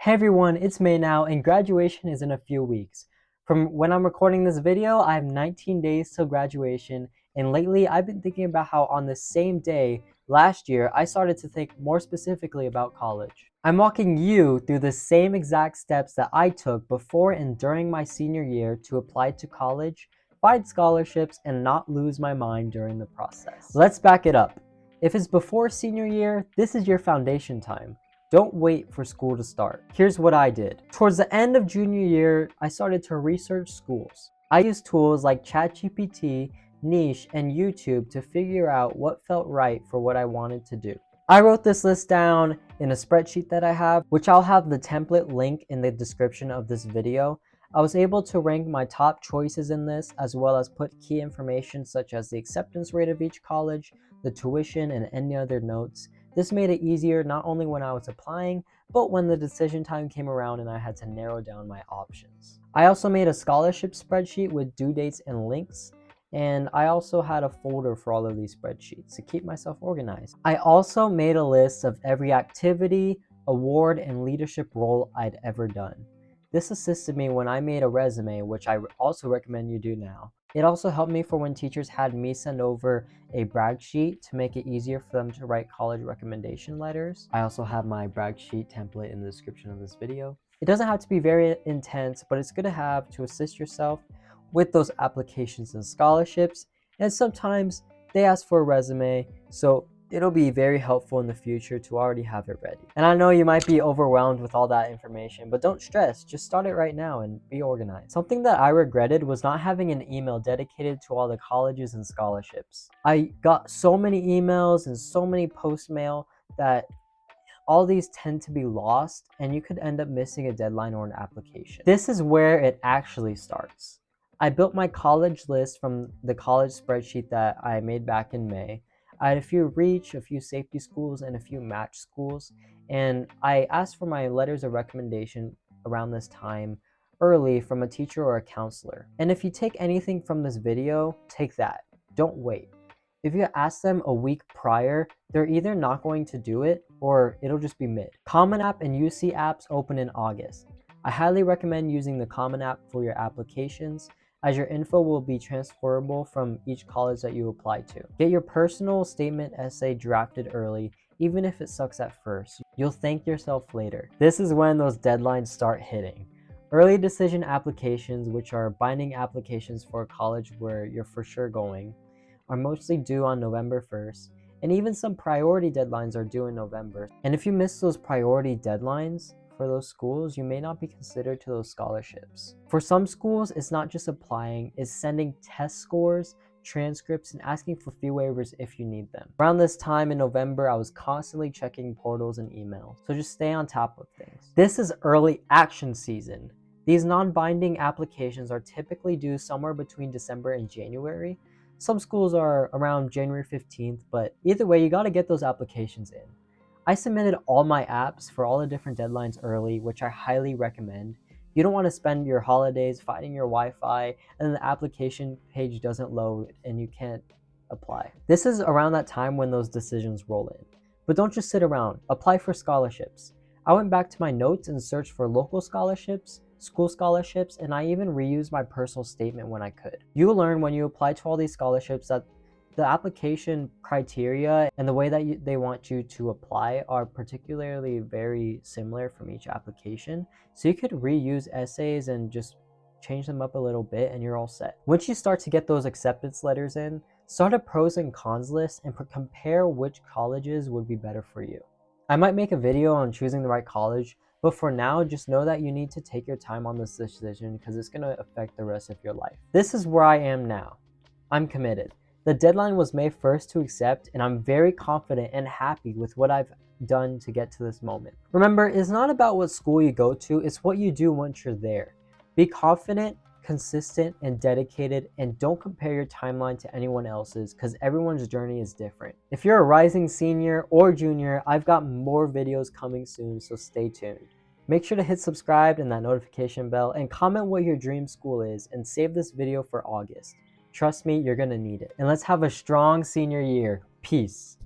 Hey everyone, it's May now, and graduation is in a few weeks. From when I'm recording this video, I have 19 days till graduation, and lately I've been thinking about how on the same day last year, I started to think more specifically about college. I'm walking you through the same exact steps that I took before and during my senior year to apply to college, find scholarships, and not lose my mind during the process. Let's back it up. If it's before senior year, this is your foundation time. Don't wait for school to start. Here's what I did. Towards the end of junior year, I started to research schools. I used tools like ChatGPT, Niche, and YouTube to figure out what felt right for what I wanted to do. I wrote this list down in a spreadsheet that I have, which I'll have the template link in the description of this video. I was able to rank my top choices in this, as well as put key information such as the acceptance rate of each college, the tuition, and any other notes. This made it easier not only when I was applying, but when the decision time came around and I had to narrow down my options. I also made a scholarship spreadsheet with due dates and links, and I also had a folder for all of these spreadsheets to keep myself organized. I also made a list of every activity, award, and leadership role I'd ever done. This assisted me when I made a resume, which I also recommend you do now. It also helped me for when teachers had me send over a brag sheet to make it easier for them to write college recommendation letters. I also have my brag sheet template in the description of this video. It doesn't have to be very intense, but it's good to have to assist yourself with those applications and scholarships. And sometimes they ask for a resume, so it'll be very helpful in the future to already have it ready. And I know you might be overwhelmed with all that information, but don't stress, just start it right now and be organized. Something that I regretted was not having an email dedicated to all the colleges and scholarships. I got so many emails and so many post mail that all these tend to be lost and you could end up missing a deadline or an application. This is where it actually starts. I built my college list from the college spreadsheet that I made back in May. I had a few reach, a few safety schools, and a few match schools, and I asked for my letters of recommendation around this time early from a teacher or a counselor. And if you take anything from this video, take that. Don't wait. If you ask them a week prior, they're either not going to do it or it'll just be mid. Common App and UC apps open in August. I highly recommend using the Common App for your applications, as your info will be transferable from each college that you apply to. Get your personal statement essay drafted early, even if it sucks at first. You'll thank yourself later. This is when those deadlines start hitting. Early decision applications, which are binding applications for a college where you're for sure going, are mostly due on November 1st, and even some priority deadlines are due in November. And if you miss those priority deadlines for those schools, you may not be considered to those scholarships. For some schools, it's not just applying, it's sending test scores, transcripts, and asking for fee waivers if you need them. Around this time in November, I was constantly checking portals and emails, so just stay on top of things. This is early action season. These non-binding applications are typically due somewhere between December and January. Some schools are around January 15th, but either way, you gotta get those applications in. I submitted all my apps for all the different deadlines early, which I highly recommend. You don't want to spend your holidays fighting your Wi-Fi and the application page doesn't load and you can't apply. This is around that time when those decisions roll in. But don't just sit around, apply for scholarships. I went back to my notes and searched for local scholarships, school scholarships, and I even reused my personal statement when I could. You'll learn when you apply to all these scholarships that the application criteria and the way that they want you to apply are particularly very similar from each application. So you could reuse essays and just change them up a little bit and you're all set. Once you start to get those acceptance letters in, start a pros and cons list and compare which colleges would be better for you. I might make a video on choosing the right college, but for now, just know that you need to take your time on this decision because it's going to affect the rest of your life. This is where I am now. I'm committed. The deadline was May 1st to accept, and I'm very confident and happy with what I've done to get to this moment. Remember, it's not about what school you go to, it's what you do once you're there. Be confident, consistent, and dedicated, and don't compare your timeline to anyone else's because everyone's journey is different. If you're a rising senior or junior, I've got more videos coming soon, so stay tuned. Make sure to hit subscribe and that notification bell and comment what your dream school is and save this video for August. Trust me, you're gonna need it. And let's have a strong senior year. Peace.